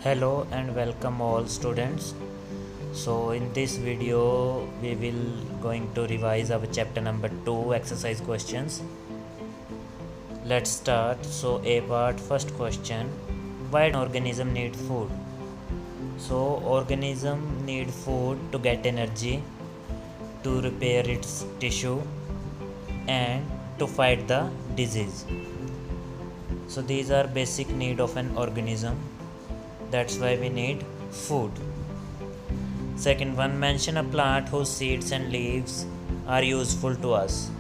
Hello and welcome all students. So in this video we will going to revise our chapter number 2 exercise questions. Let's start. So A part, first question, why an organism need food? So organism need food to get energy, to repair its tissue and to fight the disease. So these are basic need of an organism. That's why we need food. Second one, mention a plant whose seeds and leaves are useful to us.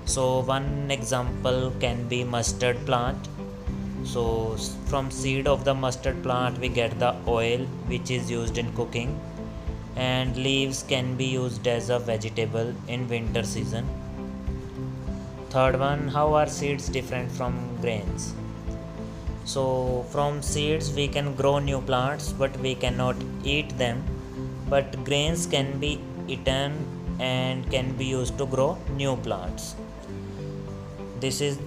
So one example can be mustard plant. So from seed of the mustard plant we get the oil which is used in cooking, and leaves can be used as a vegetable in winter season. Third one, how are seeds different from grains? So from seeds we can grow new plants but we cannot eat them, but grains can be eaten and can be used to grow new plants. This is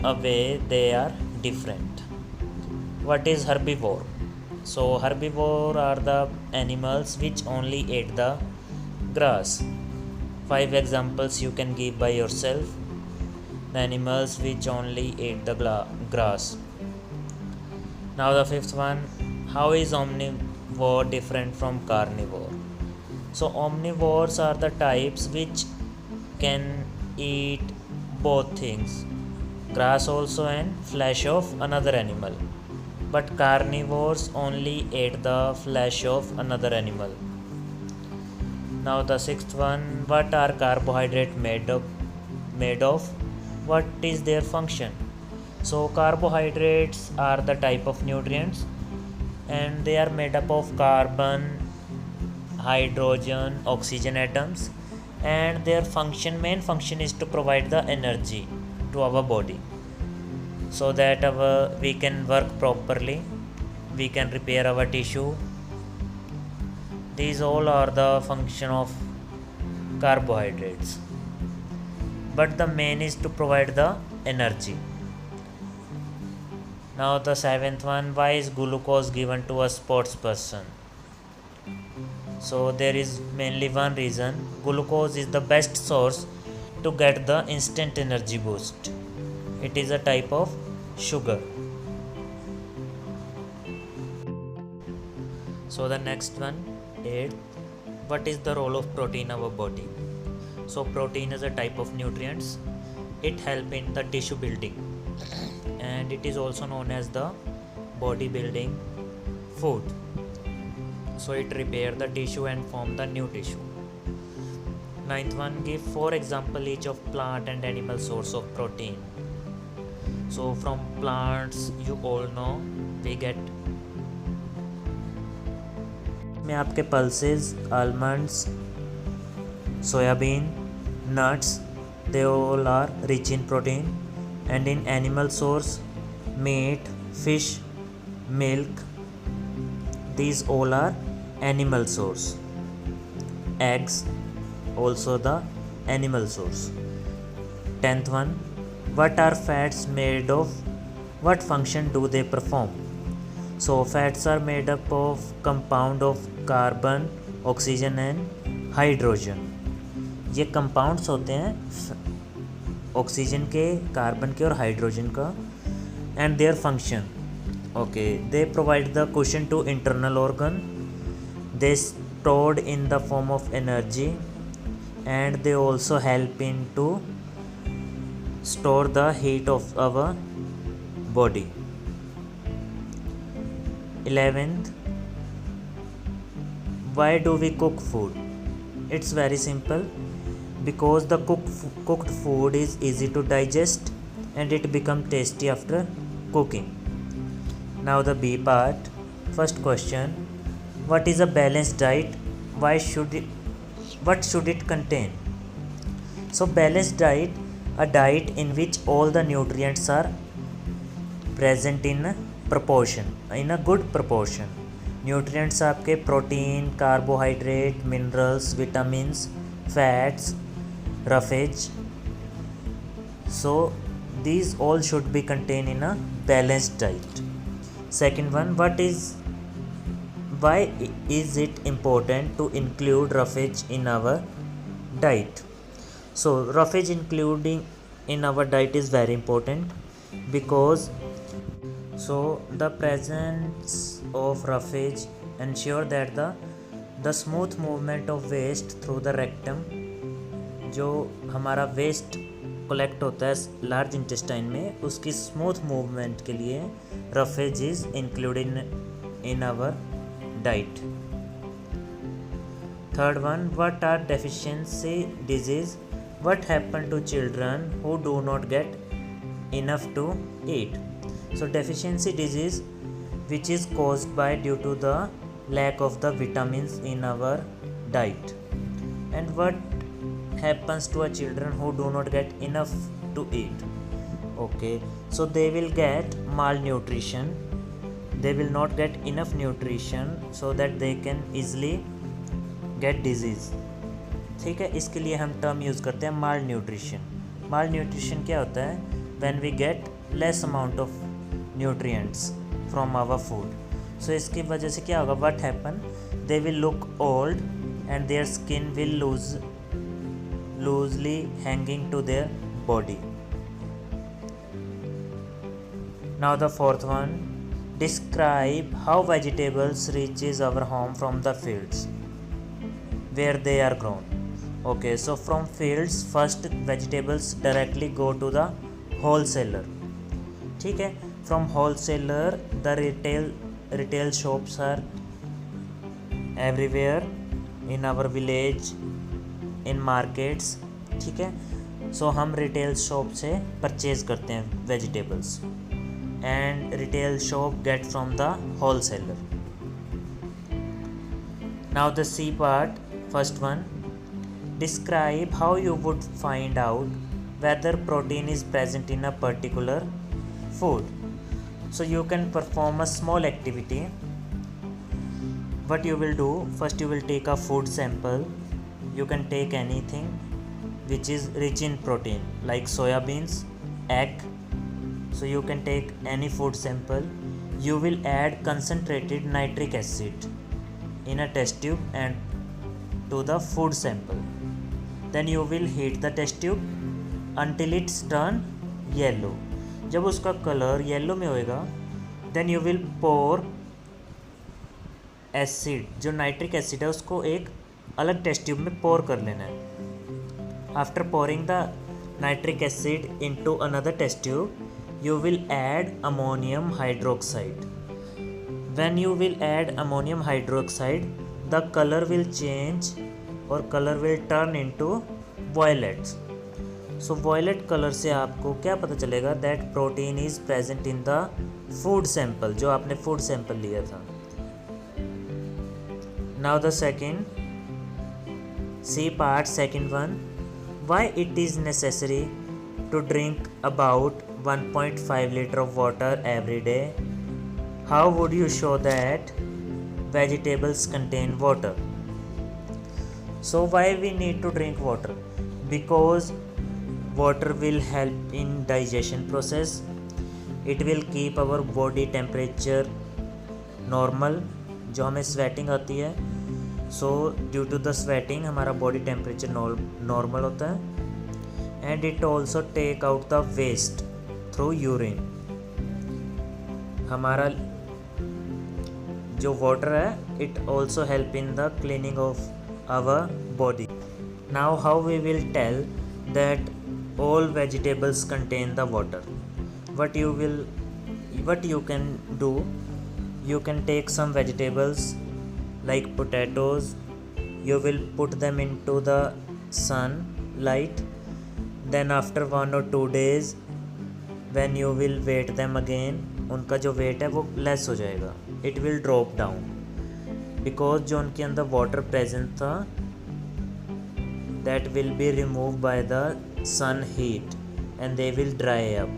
a way they are different. What is herbivore? So herbivore are the animals which only eat the grass. 5 examples you can give by yourself. The animals which only eat the grass. Now the fifth one, how is omnivore different from carnivore? So omnivores are the types which can eat both things, grass also and flesh of another animal, but carnivores only eat the flesh of another animal. Now the sixth one, what are carbohydrates made of? What is their function? So carbohydrates are the type of nutrients and they are made up of carbon, hydrogen, oxygen atoms, and their main function is to provide the energy to our body so that we can work properly, we can repair our tissue. These all are the function of carbohydrates, but the main is to provide the energy. Now the seventh one, why is glucose given to a sports person? So there is mainly one reason. Glucose is the best source to get the instant energy boost. It is a type of sugar. So the next one, 8, what is the role of protein in our body? So protein is a type of nutrients. It helps in the tissue building and it is also known as the body building food. So it repair the tissue and form the new tissue. Ninth one, give 4 example each of plant and animal source of protein. So from plants you all know we get में आपके pulses, almonds, soybean, nuts, they all are rich in protein. And in animal source, meat, fish, milk, these all are animal source. Eggs, also the animal source. 10th one, what are fats made of? What function do they perform? So fats are made up of compound of carbon, oxygen and hydrogen. ये compounds होते हैं oxygen के, carbon के और hydrogen का. And their function, okay, they provide the cushion to internal organ, they stored in the form of energy, and they also help in to store the heat of our body. 11th, why do we cook food? It's very simple, because the cooked food is easy to digest and it becomes tasty after cooking. Now the B part, first question, what is a balanced diet? What should it contain? So balanced diet, a diet in which all the nutrients are present in a proportion, in a good proportion. Nutrients आपके protein, carbohydrate, minerals, vitamins, fats, roughage. So these all should be contained in a balanced diet. Second one, why is it important to include roughage in our diet? So roughage including in our diet is very important because the presence of roughage ensure that the smooth movement of waste through the rectum, जो हमारा waste collect होता है large intestine में, उसकी smooth movement के लिए roughage is included in our diet. Third one, what are deficiency disease, what happen to children who do not get enough to eat. So deficiency disease which is caused by due to the lack of the vitamins in our diet. And what happens to a children who do not get enough to eat? Okay, so they will get malnutrition, they will not get enough nutrition so that they can easily get disease. ठीक है, इसके लिए हम term use करते हैं माल nutrition. माल nutrition क्या होता है? When we get less amount of nutrients from our food. So इसकी वजह से क्या होगा? What happen, they will look old and their skin will loosely hanging to their body. Now the fourth one, describe how vegetables reaches our home from the fields where they are grown. Okay, so from fields first vegetables directly go to the wholesaler. ठीक है, from wholesaler the retail shops are everywhere in our village, in markets. ठीक है, so हम retail shop से purchase करते हैं vegetables and retail shop get from the wholesaler. Now the C part. First one, describe how you would find out whether protein is present in a particular food. So you can perform a small activity. What you will do, first you will take a food sample. You can take anything which is rich in protein like soya beans, egg. So you can take any food sample. You will add concentrated nitric acid in a test tube and to the food sample. Then you will heat the test tube until it's turn yellow. जब उसका colour yellow में होएगा, then you will pour acid, जो nitric acid है उसको एक अलग test tube में पोर कर लेना है. After pouring the nitric acid into another test tube, you will add ammonium hydroxide. When you will add ammonium hydroxide, the color will change or color will turn into violet. So violet color से आपको क्या पता चलेगा? That protein is present in the food sample, जो आपने food sample लिया था. Now the second C part, second one, why it is necessary to drink about 1.5 liter of water every day? How would you show that vegetables contain water? So why we need to drink water? Because water will help in digestion process. It will keep our body temperature normal. जो हमें sweating आती है, so due to the sweating हमारा body temperature normal होता है. And it also take out the waste through urine. हमारा जो water है, it also help in the cleaning of our body. Now how we will tell that all vegetables contain the water? what you can do, you can take some vegetables like potatoes, you will put them into the sunlight, then after 1 or 2 days when you will weight them again, उनका जो wait है वो less हो जाएगा. It will drop down because जो उनके अंदर water present था that will be remove by the sun heat and they will dry up.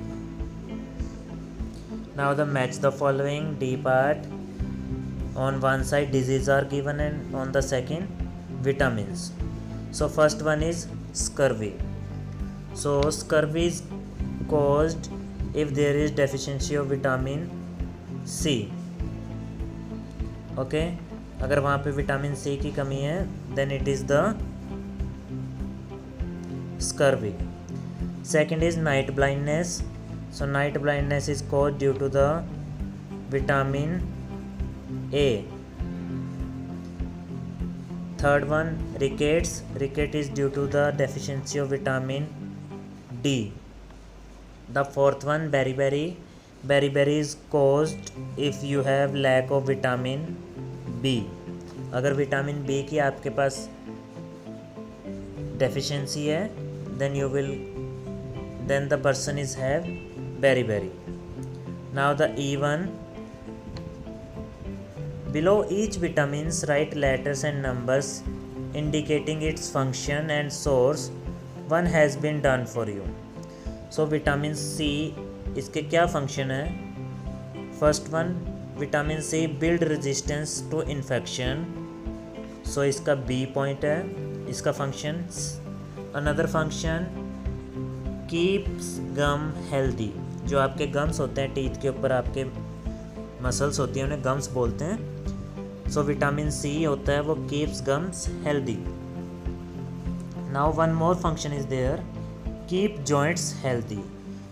Now the match the following. D part, on one side disease are given and on the second vitamins. So first one is scurvy. So scurvy is caused if there is deficiency of vitamin C. Okay, अगर वहाँ पे vitamin C की कमी है then it is the scurvy. Second is night blindness. So night blindness is cause due to the vitamin A. Third one rickets. Ricket is due to the deficiency of vitamin D. The fourth one beriberi. Beriberi is caused if you have lack of vitamin B. अगर vitamin B की आपके पास deficiency है then the person is have beriberi. Now the E1. Below each vitamins write letters and numbers indicating its function and source. One has been done for you. So vitamin C इसके क्या function है? First one, vitamin C build resistance to infection. So इसका B point है, इसका फंक्शन। Another function keeps gum healthy. जो आपके gums होते हैं टीथ के ऊपर, आपके मसल्स होती हैं, उन्हें गम्स बोलते हैं। सो विटामिन सी होता है वो keeps gums healthy. Now one more function is there, keep joints healthy.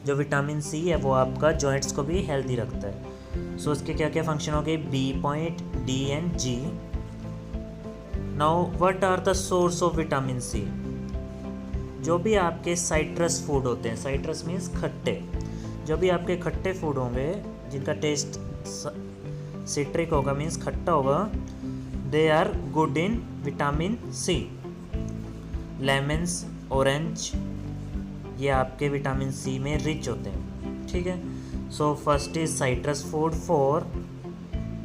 जो विटामिन सी है वो आपका जॉइंट्स को भी हेल्दी रखता है। सो इसके क्या क्या फंक्शन हो गए? B point, D and G. Now what are the source of vitamin C? जो भी आपके साइट्रस फूड होते हैं, साइट्रस मीन्स खट्टे, जो भी आपके खट्टे फूड होंगे जिनका टेस्ट सिट्रिक होगा मीन्स खट्टा होगा, they are good in vitamin C. Lemons, orange, ये आपके विटामिन सी में रिच होते हैं। ठीक है, so first is citrus food, 4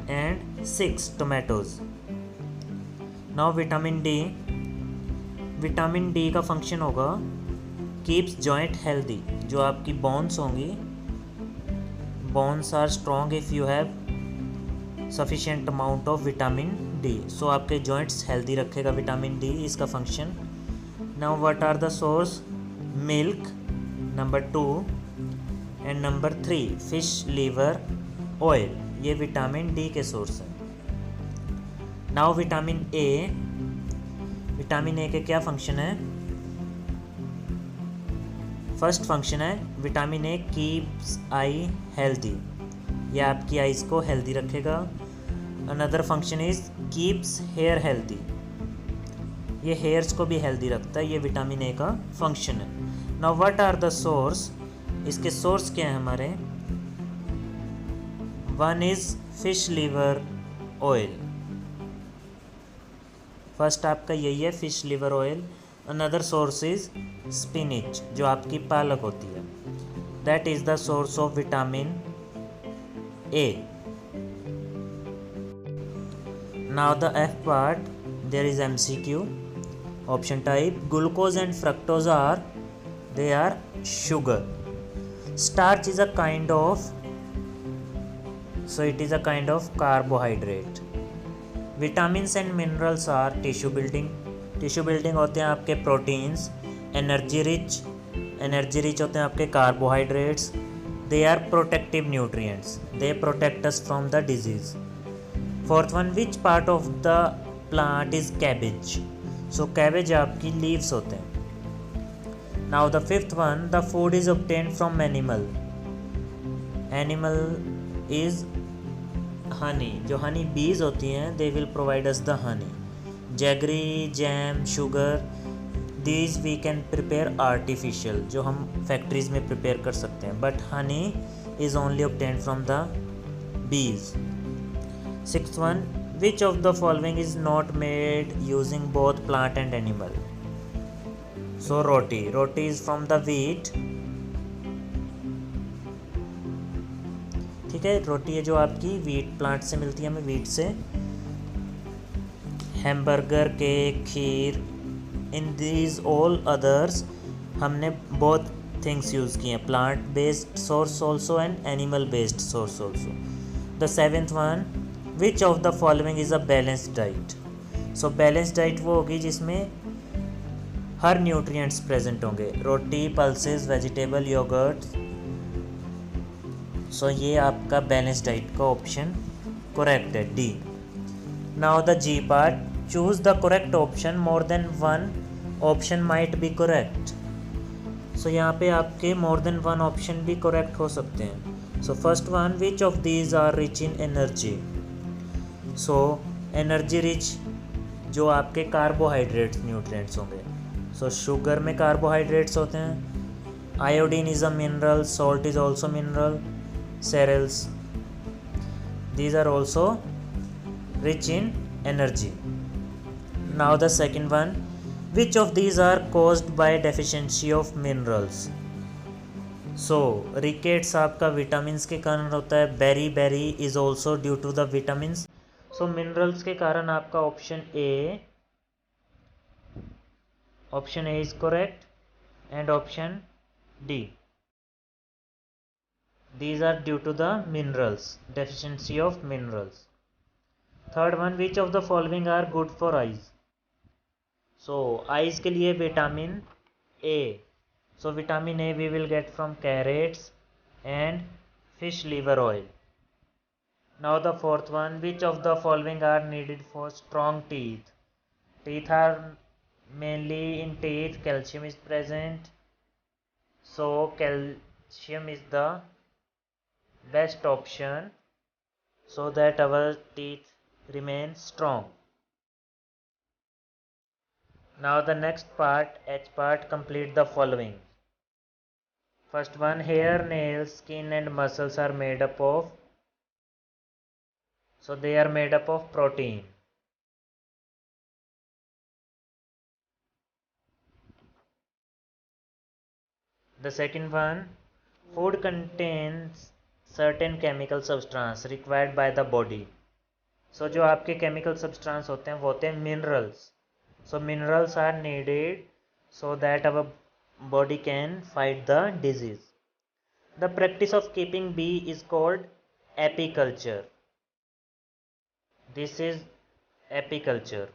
and 6 tomatoes. Now vitamin D. Vitamin D का फंक्शन होगा कीप्स जॉइंट हेल्दी। जो आपकी बोन्स होंगी, bones are strong if you have sufficient amount of vitamin D. So आपके जॉइंट्स हेल्दी रखेगा vitamin D, इसका function. Now what are the source? Milk number 2 and number 3 fish liver oil, ये vitamin D के source हैं। Now vitamin A. Vitamin A के क्या function है? First function है vitamin A keeps eye healthy, ये आपकी आइज़ को हेल्दी रखेगा। Another function is keeps hair healthy, ये हेयर्स को भी हेल्दी रखता है, ये विटामिन ए का फंक्शन है। Now what are the source? इसके सोर्स क्या है हमारे? One is fish liver oil, first आपका यही है fish liver oil. Another source is spinach, जो आपकी पालक होती है, that is the source of vitamin A. Now the F part, there is MCQ. Option type, glucose and fructose are sugar. Starch is a kind of, so it is a kind of carbohydrate. Vitamins and minerals are tissue building. Tissue building होते हैं आपके proteins. Energy rich होते हैं आपके carbohydrates. They are protective nutrients. They protect us from the disease. Fourth one, which part of the plant is cabbage? So cabbage आपकी leaves होते हैं। Now the fifth one, the food is obtained from animal. Animal is honey. जो honey bees होती हैं, they will provide us the honey. Jaggery, jam, sugar, these we can prepare artificial, जो हम factories में prepare कर सकते हैं, but honey is only obtained from the bees. Sixth one, which of the following is not made using both plant and animal? So roti is from the wheat. ठीक है, रोटी है जो आपकी वीट प्लांट से मिलती है, हमें वीट से। Hamburger, cake, kheer, in these all others हमने बोथ थिंग्स यूज़ किए हैं, plant based source also and animal based source also. The seventh one, which of the following is a balanced diet? So balanced diet वो होगी जिसमें हर nutrients present होंगे, roti, pulses, vegetable, yogurt, so ये आपका balance diet का option correct है, D. Now the G part, choose the correct option, more than one option might be correct. So यहाँ पे आपके मोर देन वन ऑप्शन भी correct हो सकते हैं। So first one, which of these are rich in energy. So energy rich जो आपके carbohydrates nutrients होंगे। सो शुगर में कार्बोहाइड्रेट्स होते हैं, iodine is a mineral, salt is also mineral, cereals, these are also rich in energy. Now the second one, which of these are caused by deficiency of minerals? So rickets आपका vitamins के कारण होता है, beriberi is also due to the vitamins. So minerals के कारण आपका option A is correct and option D, these are due to the minerals, deficiency of minerals. Third one, which of the following are good for eyes. So eyes के लिए vitamin A, so vitamin A we will get from carrots and fish liver oil. Now the fourth one, which of the following are needed for strong teeth. Teeth are mainly in teeth calcium is present, so calcium is the best option so that our teeth remain strong. Now the next part, H part, complete the following. First one, hair, nails, skin and muscles are made up of, so they are made up of protein. The second one, food contains certain chemical substance required by the body. So जो आपके chemical substance होते हैं वो होते हैं minerals. So minerals are needed so that our body can fight the disease. The practice of keeping bee is called apiculture. This is apiculture.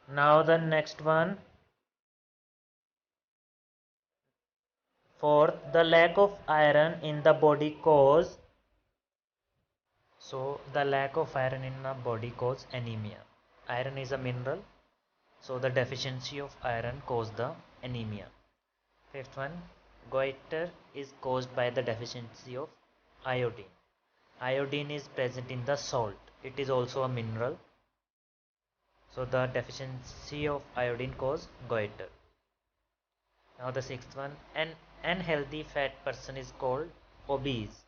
Now the next one. Fourth, the lack of iron in the body cause. So the lack of iron in the body cause anemia. Iron is a mineral, so the deficiency of iron cause the anemia. Fifth one, goiter is caused by the deficiency of iodine. Iodine is present in the salt. It is also a mineral, so the deficiency of iodine cause goiter. Now the sixth one, an unhealthy fat person is called obese.